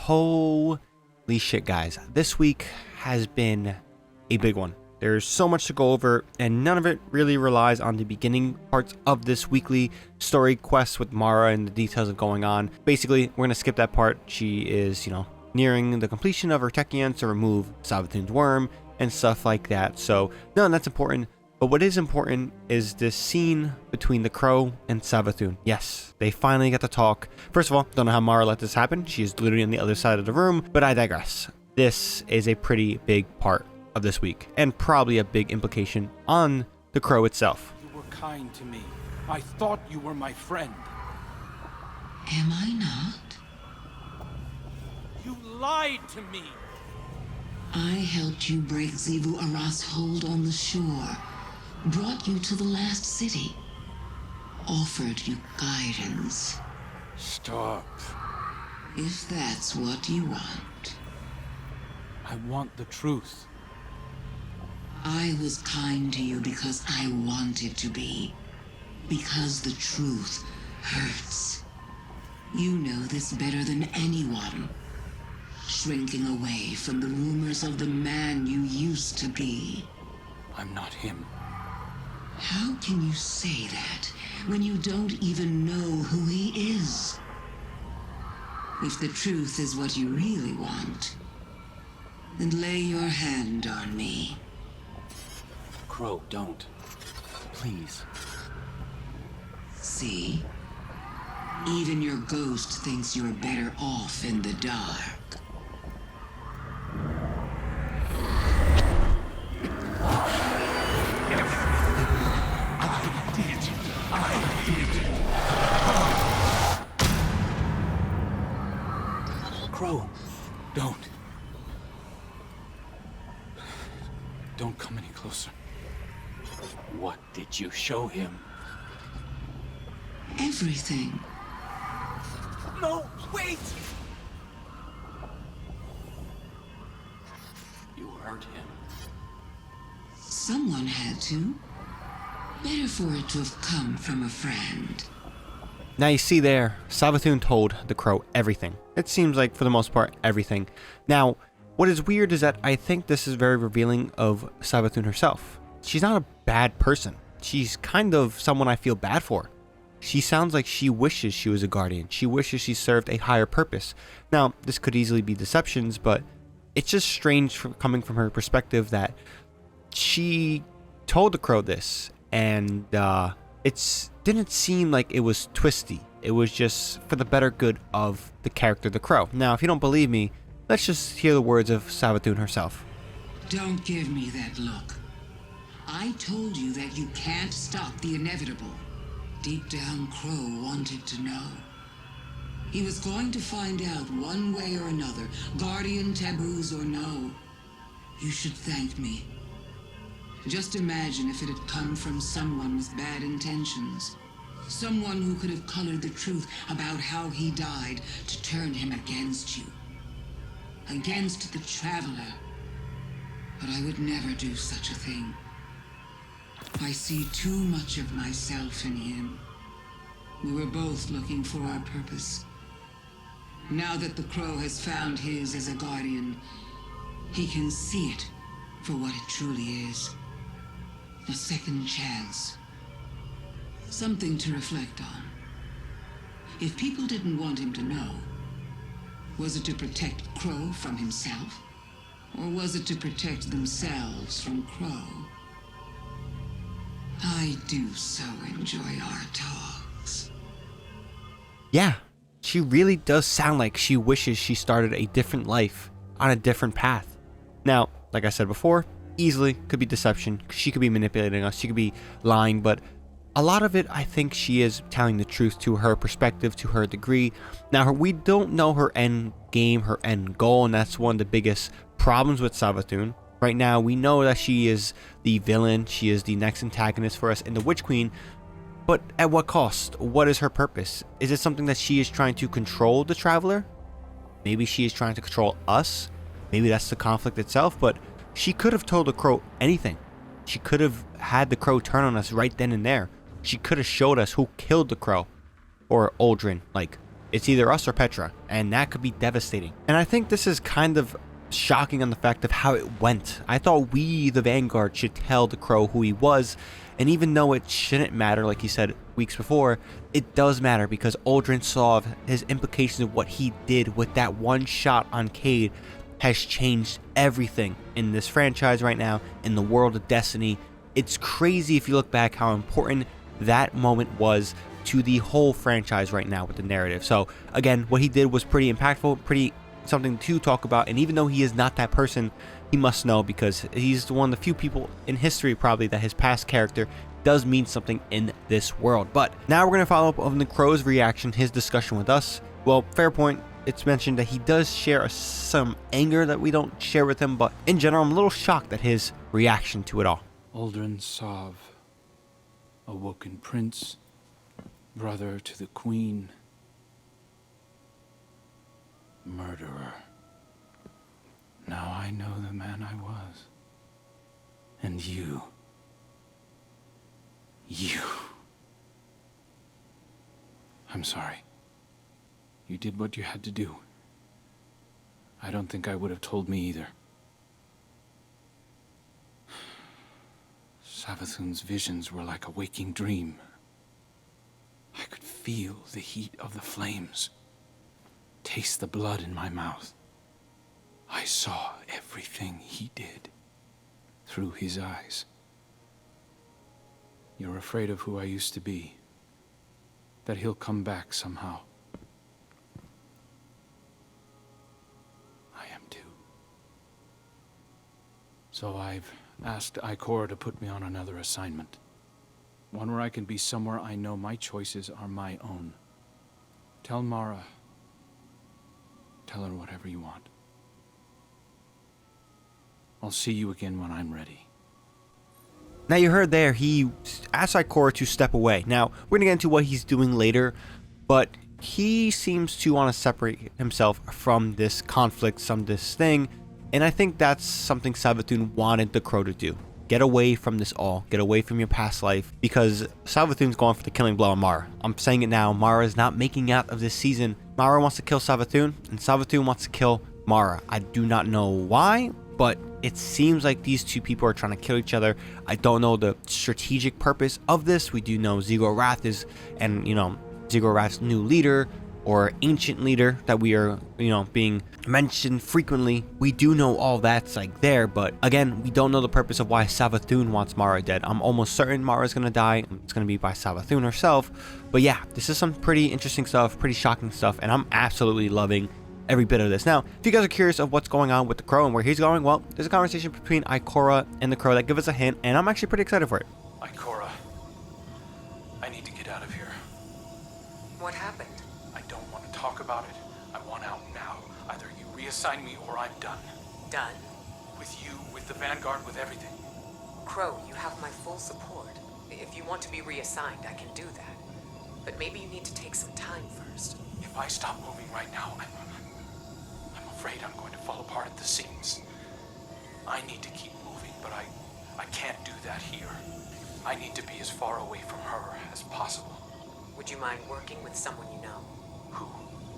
Holy shit, guys. This week has been a big one. There's so much to go over, and none of it really relies on the beginning parts of this weekly story quest with Mara and the details of going on. Basically, we're going to skip that part. She is, nearing the completion of her Techians to remove Savathun's worm and stuff like that. So, none of that's important. But what is important is this scene between the crow and Savathun. Yes, they finally get to talk. First of all, don't know how Mara let this happen. She is literally on the other side of the room, but I digress. This is a pretty big part of this week, and probably a big implication on the crow itself. You were kind to me. I thought you were my friend. Am I not? You lied to me. I helped you break Xivu Aras's hold on the shore, brought you to the last city, offered you guidance. Stop. If that's what you want. I want the truth. I was kind to you because I wanted to be. Because the truth hurts. You know this better than anyone. Shrinking away from the rumors of the man you used to be. I'm not him. How can you say that when you don't even know who he is? If the truth is what you really want, then lay your hand on me. Crow, don't. Please. See? Even your ghost thinks you're better off in the dark. Crow, don't. Don't come any closer. What did you show him? Everything. No, wait! You hurt him. Someone had to. Better for it to have come from a friend. Now you see there, Sabathun told the crow everything. It seems like, for the most part, everything. Now, what is weird is that I think this is very revealing of Savathun herself. She's not a bad person. She's kind of someone I feel bad for. She sounds like she wishes she was a guardian. She wishes she served a higher purpose. Now, this could easily be deceptions, but it's just strange coming from her perspective that she told the crow this, and it didn't seem like it was twisty. It was just for the better good of the character, the crow. Now, if you don't believe me, let's just hear the words of Savathun herself. Don't give me that look. I told you that you can't stop the inevitable. Deep down, Crow wanted to know. He was going to find out one way or another, guardian taboos or no. You should thank me. Just imagine if it had come from someone with bad intentions. Someone who could have colored the truth about how he died to turn him against you. Against the Traveler. But I would never do such a thing. I see too much of myself in him. We were both looking for our purpose. Now that the crow has found his as a guardian, he can see it for what it truly is. A second chance. Something to reflect on. If people didn't want him to know, was it to protect Crow from himself? Or was it to protect themselves from Crow? I do so enjoy our talks. Yeah, she really does sound like she wishes she started a different life on a different path. Now, like I said before, easily could be deception. She could be manipulating us. She could be lying, but a lot of it, I think she is telling the truth to her perspective, to her degree. Now, we don't know her end game, her end goal, and that's one of the biggest problems with Savathun. Right now, we know that she is the villain. She is the next antagonist for us in the Witch Queen. But at what cost? What is her purpose? Is it something that she is trying to control the Traveler? Maybe she is trying to control us. Maybe that's the conflict itself. But she could have told the crow anything. She could have had the crow turn on us right then and there. She could have showed us who killed the crow. Or Aldrin, like It's either us or Petra, and that could be devastating. And I think this is kind of shocking on the fact of how it went. I thought we, the Vanguard, should tell the Crow who he was, and even though it shouldn't matter, like he said weeks before, it does matter because Uldren Sov, his implications of what he did with that one shot on Cade has changed everything in this franchise right now, in the world of Destiny. It's crazy if you look back how important that moment was to the whole franchise right now with the narrative. So again, what he did was pretty impactful, pretty something to talk about, and even though he is not that person, he must know because he's one of the few people in history probably that his past character does mean something in this world. But now we're going to follow up on the Crow's reaction, his discussion with us. Well, fair point, it's mentioned that he does share some anger that we don't share with him, but in general I'm a little shocked at his reaction to it all. Uldren Sov, awoken prince, brother to the queen, murderer. Now I know the man I was. And you. I'm sorry. You did what you had to do. I don't think I would have told me either. Savathun's visions were like a waking dream. I could feel the heat of the flames, taste the blood in my mouth. I saw everything he did through his eyes. You're afraid of who I used to be, that he'll come back somehow. I am too. So I've asked Ikora to put me on another assignment. One where I can be somewhere I know my choices are my own. Tell Mara. Tell her whatever you want. I'll see you again when I'm ready. Now you heard there, he asked Ikora to step away. Now, we're going to get into what he's doing later, but he seems to want to separate himself from this conflict, from this thing, and I think that's something Savathun wanted the Crow to do. Get away from this all. Get away from your past life, because Savathun's going for the killing blow on Mara. I'm saying it now, Mara is not making out of this season. Mara wants to kill Savathun, and Savathun wants to kill Mara. I do not know why, but it seems like these two people are trying to kill each other. I don't know the strategic purpose of this. We do know Zigor Wrath is, and Zigor Wrath's new leader or ancient leader that we are, being mentioned frequently. We do know all that's like there, but again, we don't know the purpose of why Savathun wants Mara dead. I'm almost certain Mara's gonna die. It's gonna be by Savathun herself. But yeah, this is some pretty interesting stuff, pretty shocking stuff, and I'm absolutely loving every bit of this. Now, if you guys are curious of what's going on with the Crow and where he's going, well, there's a conversation between Ikora and the Crow that gives us a hint, and I'm actually pretty excited for it. Ikora, I need to get out of here. What happened? I don't want to talk about it. I want out now. Either you reassign me or I'm done. Done? With you, with the Vanguard, with everything. Crow, you have my full support. If you want to be reassigned, I can do that. But maybe you need to take some time first. If I stop moving right now, I'm afraid I'm going to fall apart at the seams. I need to keep moving, but I can't do that here. I need to be as far away from her as possible. Would you mind working with someone you know? Who?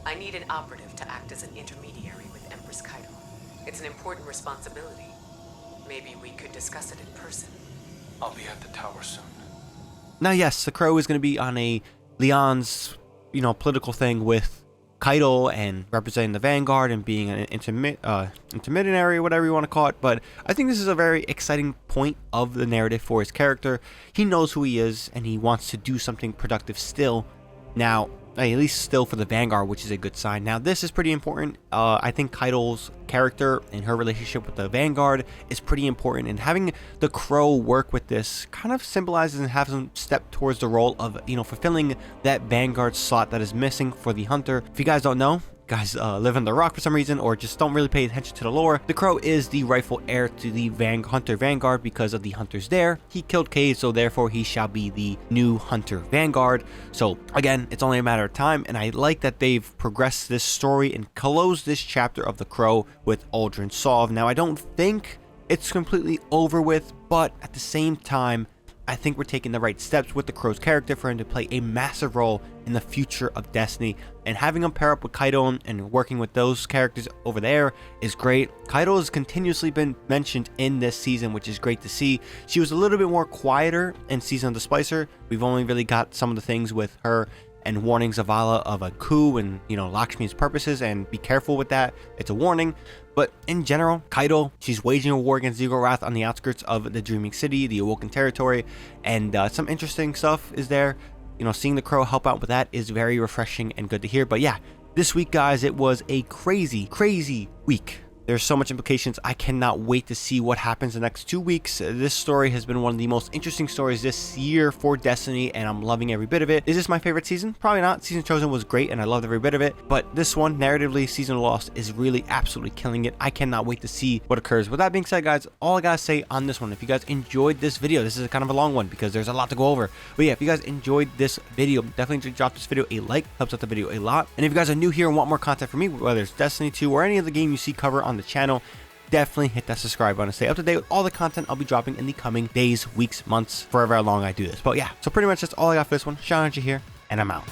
I need an operative to act as an intermediary with Empress Kaido. It's an important responsibility. Maybe we could discuss it in person. I'll be at the tower soon. Now, yes, the Crow is going to be on a Leon's, political thing with Kaido and representing the Vanguard and being an intermediary, whatever you want to call it. But I think this is a very exciting point of the narrative for his character. He knows who he is and he wants to do something productive still. Now, at least still for the Vanguard, which is a good sign. Now, this is pretty important. I think Kaido's character and her relationship with the Vanguard is pretty important, and having the Crow work with this kind of symbolizes and has him step towards the role of, fulfilling that Vanguard slot that is missing for the Hunter. If you guys don't know, guys live in the rock for some reason or just don't really pay attention to the lore, the Crow is the rightful heir to the Hunter Vanguard because of the Hunters there. He killed Cade, so therefore he shall be the new Hunter Vanguard. So again, it's only a matter of time, and I like that they've progressed this story and closed this chapter of the Crow with Uldren Sov. Now, I don't think it's completely over with, but at the same time, I think we're taking the right steps with the Crow's character for him to play a massive role in the future of Destiny, and having him pair up with Kaido and working with those characters over there is great. Kaido has continuously been mentioned in this season, which is great to see. She was a little bit more quieter in Season of the Splicer. We've only really got some of the things with her and warning Zavala of a coup and, Lakshmi's purposes, and be careful with that. It's a warning. But in general, Kaido, she's waging a war against Ziggurat on the outskirts of the Dreaming City, the Awoken Territory, and some interesting stuff is there. Seeing the Crow help out with that is very refreshing and good to hear. But yeah, this week, guys, it was a crazy week. There's so much implications. I cannot wait to see what happens the next 2 weeks. This story has been one of the most interesting stories this year for Destiny, and I'm loving every bit of it. Is this my favorite season? Probably not. Season Chosen was great, and I loved every bit of it. But this one, narratively, Season Lost is really absolutely killing it. I cannot wait to see what occurs. With that being said, guys, all I gotta say on this one, if you guys enjoyed this video, this is kind of a long one because there's a lot to go over. But yeah, if you guys enjoyed this video, definitely drop this video a like. Helps out the video a lot. And if you guys are new here and want more content from me, whether it's Destiny 2 or any other game you see cover on the channel, definitely hit that subscribe button to stay up to date with all the content I'll be dropping in the coming days, weeks, months, forever how long I do this. But yeah, so pretty much that's all I got for this one. ShadowNinja here, and I'm out.